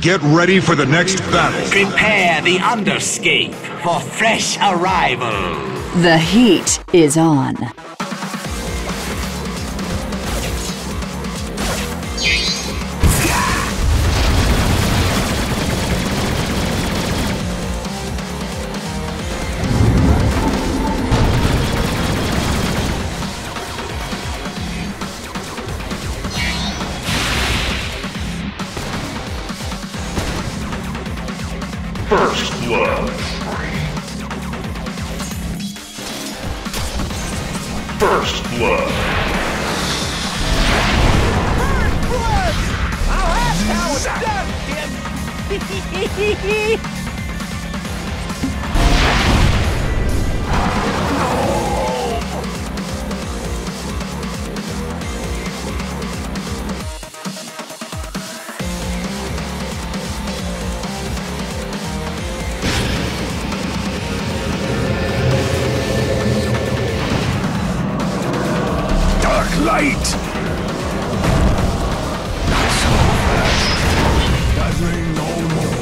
Get ready for the next battle. Prepare the underscape for fresh arrival. The heat is on. First blood. First blood. Oh, that's how it's done, kid! Light! Not so fast. Gathering no more.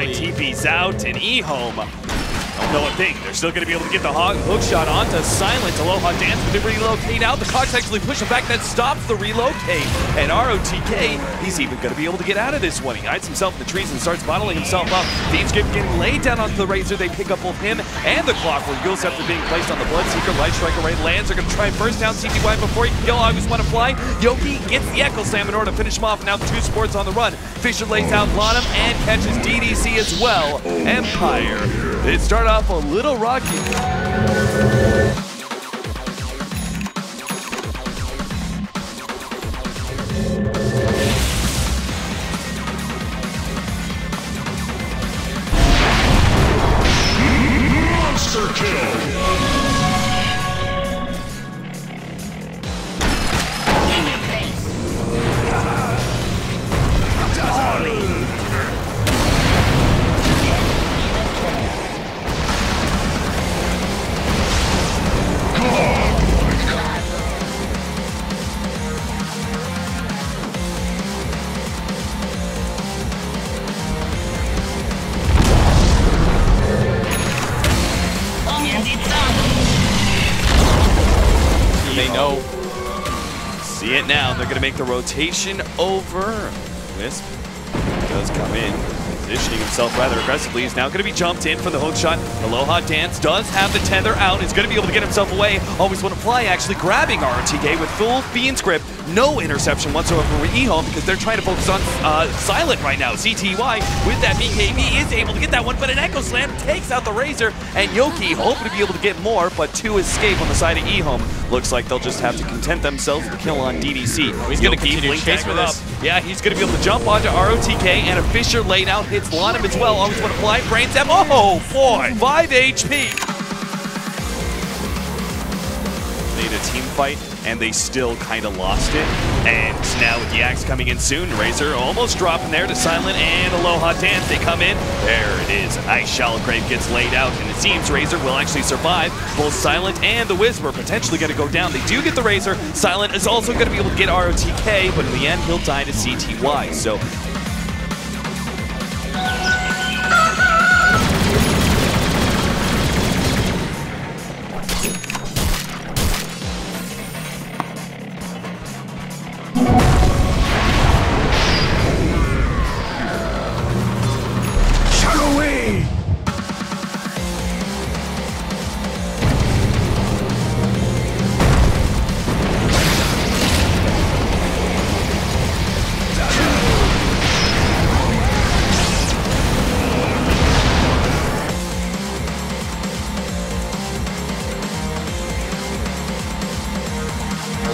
TP's out, and EHOME don't know a thing. They're still going to be able to get the hook shot onto Silent. Aloha Dance with the relocate out. The Cox actually push him back. That stops the relocate. And ROTK, he's even going to be able to get out of this one. He hides himself in the trees and starts bottling himself up. Teamskip getting laid down onto the Razor. They pick up both him and the Clockwork. Ghost after being placed on the Bloodseeker. Light Striker right lands. They're going to try and first down CTY before he can kill August Want to Fly. Yoki gets the Echo Slam in order to finish him off. Now 2 sports on the run. Fisher lays out Lonham and catches DDC as well. Empire. It started off a little rocky. Monster kill! They know. See it now. They're going to make the rotation over. Wisp does come in, positioning himself rather aggressively. He's now going to be jumped in for the hook shot. Aloha Dance does have the tether out. He's going to be able to get himself away. Always Want to Fly actually grabbing ROTK with full Fiend's Grip. No interception whatsoever for EHOME because they're trying to focus on Silent right now. CTY with that BKB is able to get that one, but an Echo Slam takes out the Razor, and Yoki hoping to be able to get more, but 2 escape on the side of EHOME. Looks like they'll just have to content themselves with the kill on DDC. He's going to continue to chase for this. Yeah, he's going to be able to jump onto ROTK, and a Fisher laid out hits Lonham as well. Always Want to Fly, brain zap. Oh boy, 5 HP. They had a team fight, and they still kind of lost it. And now with the axe coming in soon, Razor almost dropping there to Silent and Aloha Dance. They come in. There it is. A nice Shallow Grave gets laid out, and it seems Razor will actually survive. Both Silent and the Wisp are potentially going to go down. They do get the Razor. Silent is also going to be able to get ROTK, but in the end, he'll die to CTY. So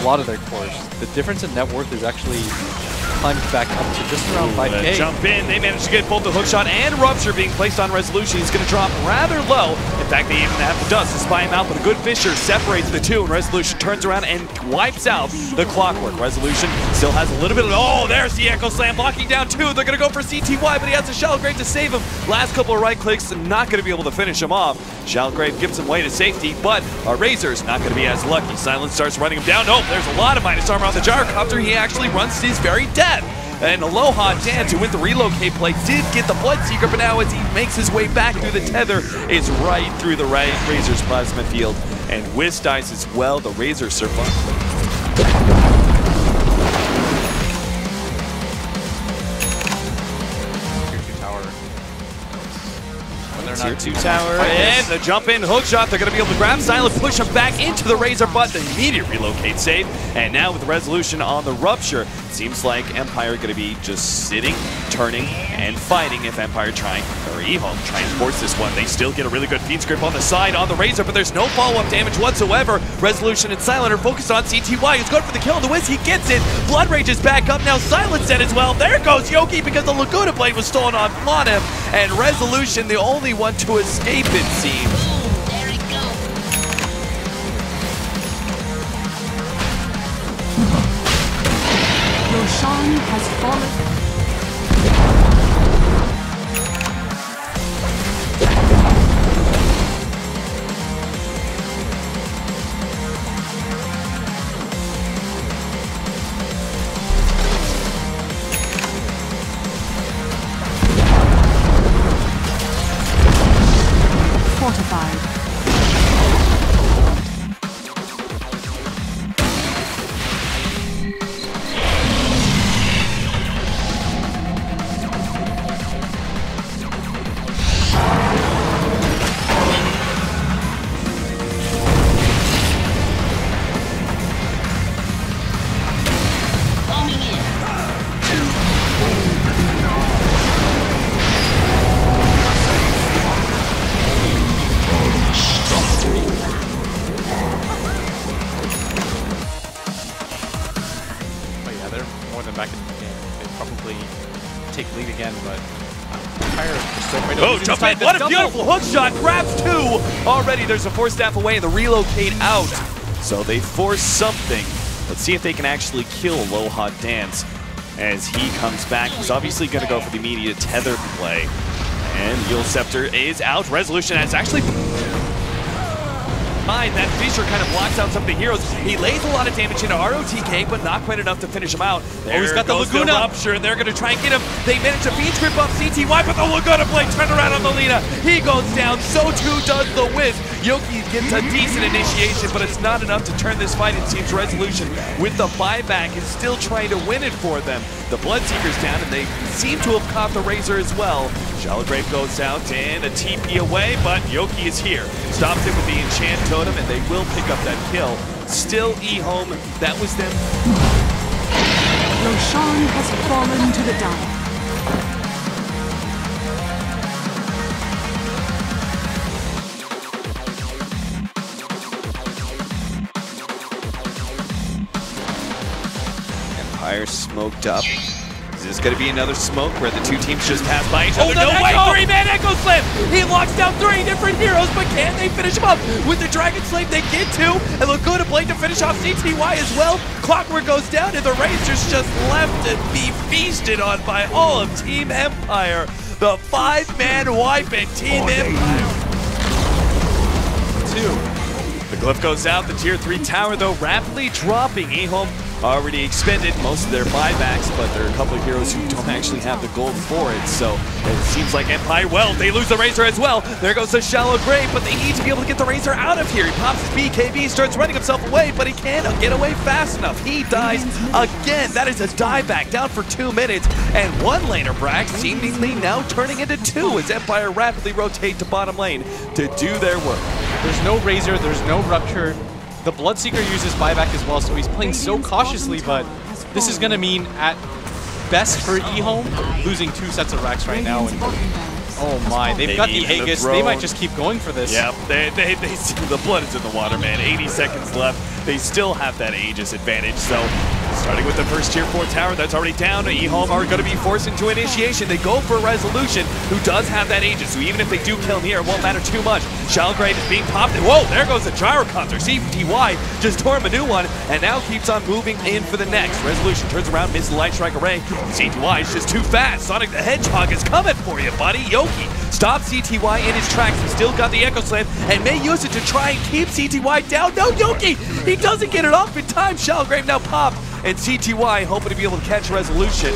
lot of their cores. The difference in net worth is actually climbed back up to just around 5K. Jump in, they managed to get both the hookshot and rupture being placed on Resolution. He's going to drop rather low. In fact, they even have the dust to spy him out, but a good Fisher separates the two, and Resolution turns around and wipes out the Clockwork. Resolution still has a little bit of, oh, there's the Echo Slam, blocking down two. They're going to go for CTY, but he has a Shalgrave to save him. Last couple of right clicks, not going to be able to finish him off. Shalgrave gives him way to safety, but our Razor's not going to be as lucky. Silence starts running him down. Nope, there's a lot of minus armor on the Gyrocopter. He actually runs to his very death. And Aloha Dance, who with the relocate play, did get the Bloodseeker, but now as he makes his way back through the tether, is right through the Razor's plasma field. And Whis dies as well. The Razor survive. Tier 2 tower, and the jump in hook shot. They're going to be able to grab Silent, push him back into the Razor, but the immediate relocate save. And now with the Resolution on the Rupture, it seems like Empire going to be just sitting, turning, and fighting if Empire trying, or EHOME trying to force this one. They still get a really good feed script on the side on the Razor, but there's no follow-up damage whatsoever. Resolution and Silent are focused on CTY. He's going for the kill on the Whiz. He gets it. Blood Rage is back up now. Silent dead as well. There goes Yoki because the Laguna Blade was stolen on him. And Resolution, the only one to escape, it seems. There it goes. Roshan has fallen. Fortified. Back in the game, they probably take lead again, but Empire is so great. Oh, jump in! What a beautiful hook shot! Grabs two! Already there's a 4-staff away and the relocate out. So they force something. Let's see if they can actually kill Aloha Dance as he comes back. He's obviously going to go for the immediate tether play. And Yule Scepter is out. Resolution has actually... That Fisher kind of blocks out some of the heroes. He lays a lot of damage into ROTK, but not quite enough to finish him out. There he's got the Laguna Rupture, and they're going to try and get him. They manage to beat grip up CTY, but the Laguna Blade turned around on Melina. He goes down, so too does the Wiz. Yoki gets a decent initiation, but it's not enough to turn this fight. It seems Resolution, with the buyback, is still trying to win it for them. The Bloodseeker's down, and they seem to have caught the Razor as well. Shalgrave goes out and a TP away, but Yoki is here. Stops him with the Enchant Totem, and they will pick up that kill. Still EHOME, that was them. Roshan has fallen to the dark. Empire smoked up. Is this going to be another smoke where the two teams just pass by each other? No way! Three-man Echo Slam! He locks down three different heroes, but can they finish him up? With the Dragon Slave, they get two, and Laguna Blade to finish off CTY as well. Clockwork goes down, and the Razor's just left to be feasted on by all of Team Empire. The 5-man wipe at Team Empire. The glyph goes out, the tier 3 tower though rapidly dropping. EHOME already expended most of their buybacks, but there are a couple of heroes who don't actually have the gold for it, so it seems like Empire, well, they lose the Razor as well. There goes the Shallow Grave, but they need to be able to get the Razor out of here. He pops his BKB, starts running himself away, but he can't get away fast enough. He dies again. That is a dieback down for 2 minutes, and one laner, Brax, seemingly now turning into two as Empire rapidly rotate to bottom lane to do their work. There's no Razor, there's no Rupture. The Bloodseeker uses buyback as well, so he's playing so cautiously, but this is going to mean, at best for EHOME, losing 2 sets of racks right now. And Oh my, they've got the even the Aegis. They might drone. just keep going for this. Yep, they see the blood is in the water, man. 80 seconds left. They still have that Aegis advantage. So, starting with the first tier 4 tower that's already down, EHOME are going to be forced into initiation. They go for Resolution, who does have that Aegis. So even if they do kill him here, it won't matter too much. Shalgrave is being popped. Whoa, there goes the Gyrocopter. CTY just tore him a new one, and now keeps on moving in for the next. Resolution turns around, misses the Light Strike Array. CTY is just too fast. Sonic the Hedgehog is coming for you, buddy. Yoki stops CTY in his tracks. He's still got the Echo Slam and may use it to try and keep CTY down. No, Yoki! He doesn't get it off in time. Shalgrave now popped, and CTY hoping to be able to catch Resolution.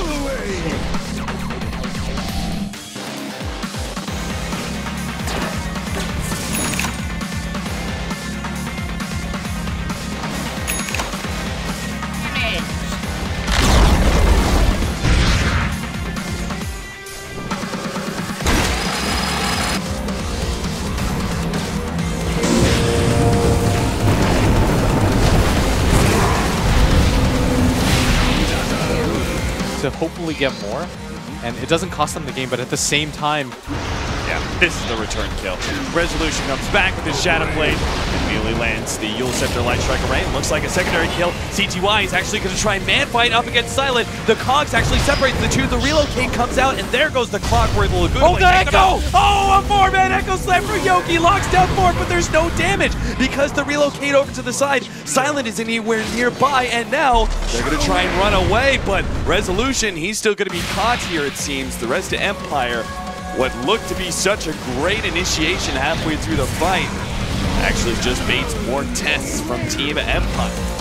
To hopefully get more, and it doesn't cost them the game, but at the same time, Yeah, this is the return kill. Resolution comes back with his Shadow Blade and immediately lands the Eul Scepter Light Strike Array. Looks like a secondary kill. CTY is actually going to try and man fight up against Silent. The cogs actually separate the two. The relocate comes out, and there goes the clock where the Laguna Oh, the Blade takes him Echo! out. Oh, a 4-man Echo Slam for Yoki. Locks down 4, but there's no damage because the relocate over to the side. Silent isn't anywhere nearby, and now they're going to try and run away, but Resolution, he's still going to be caught here, it seems. The rest of Empire, what looked to be such a great initiation halfway through the fight, actually just baits more tests from Team Empire.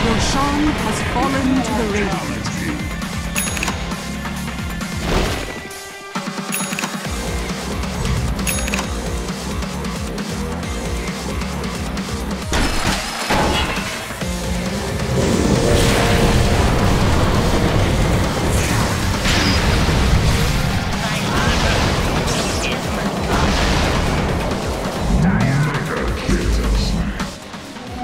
Roshan has fallen to the Radiant.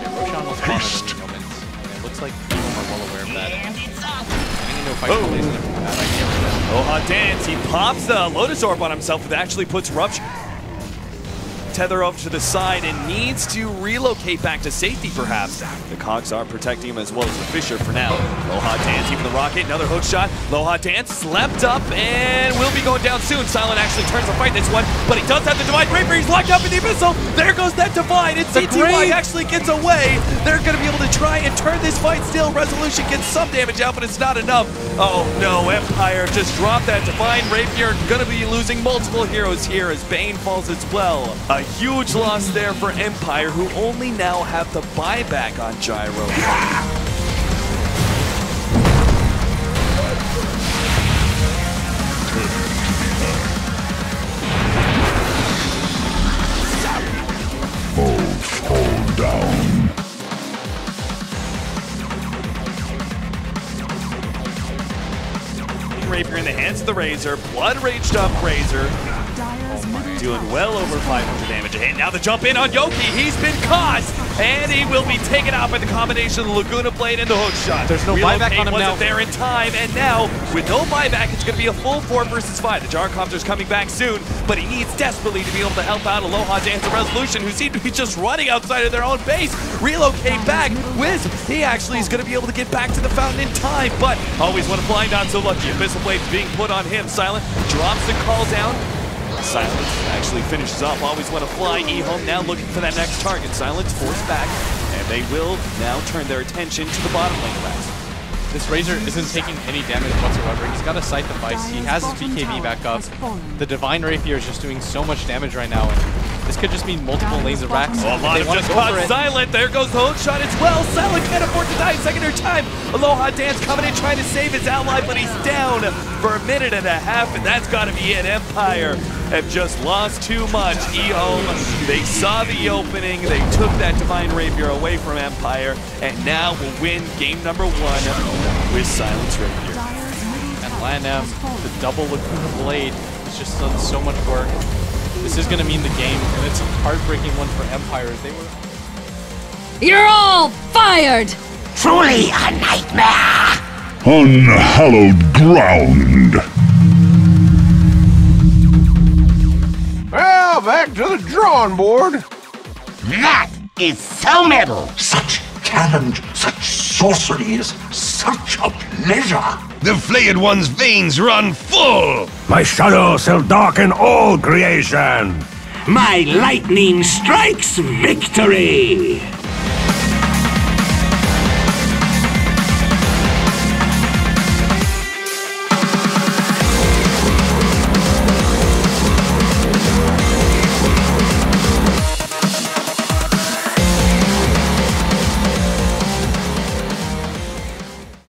Roshan will spawn at any moment, and it looks like people are well aware of that. Getting into a fight probably isn't a bad idea right now. Oh, hot dance. He pops the Lotus Orb on himself, but actually puts Rupture tether over to the side and needs to relocate back to safety, perhaps. The cogs are protecting him as well as the Fisher for now. Low hot dance, even the rocket, another hook shot. Low hot dance, slept up, and will be going down soon. Silent actually turns to fight this one, but he does have the Divine Rapier. He's locked up in the Abyssal. There goes that Divine, and CTY actually gets away. They're going to be able to try and turn this fight still. Resolution gets some damage out, but it's not enough. Oh no, Empire just dropped that Divine Rapier. Going to be losing multiple heroes here as Bane falls as well. A huge loss there for Empire, who only now have the buyback on Gyro. Both hold down. Rapier in the hands of the Razor, blood raged up Razor, Dire's middle doing tower well over 500 damage. And now the jump in on Yoki, he's been caught, and he will be taken out by the combination of the Laguna Blade and the hook shot. There's no buyback on him wasn't now. there in time, and now with no buyback, it's going to be a full 4 versus 5. The Gyrocopter's coming back soon, but he needs desperately to be able to help out Aloha Dance and Resolution, who seem to be just running outside of their own base. Relocate back. Wiz, he actually is going to be able to get back to the fountain in time, but always want to blind on so lucky. Abyssal Blade's being put on him. Silent drops the call down. Silence actually finishes off. Always want to fly. EHOME now looking for that next target. Silence forced back, and they will now turn their attention to the bottom lane rest. This Razor isn't taking any damage whatsoever. He's got a Scythe device. He has his BKB back up. The Divine Rapier is just doing so much damage right now. And this could just mean multiple lanes of racks. Oh, a lot of just caught Silent. There goes the hook shot as well. Silent can't afford to die a second or time. Aloha Dance coming in trying to save his ally, but he's down for a minute and a half, and that's got to be it. Empire have just lost too much. EHOME, they saw the opening, they took that Divine Rapier away from Empire, and now will win game number 1 with Silence Rapier. And LANM, the double Laguna Blade, has just done so much work. This is going to mean the game, and it's a heartbreaking one for Empire. They were... You're all fired! Truly a nightmare! Unhallowed ground. Well, back to the drawing board. That is so metal! Such talent, such sorceries, such a pleasure. The flayed one's veins run full. My shadow shall darken all creation. My lightning strikes victory!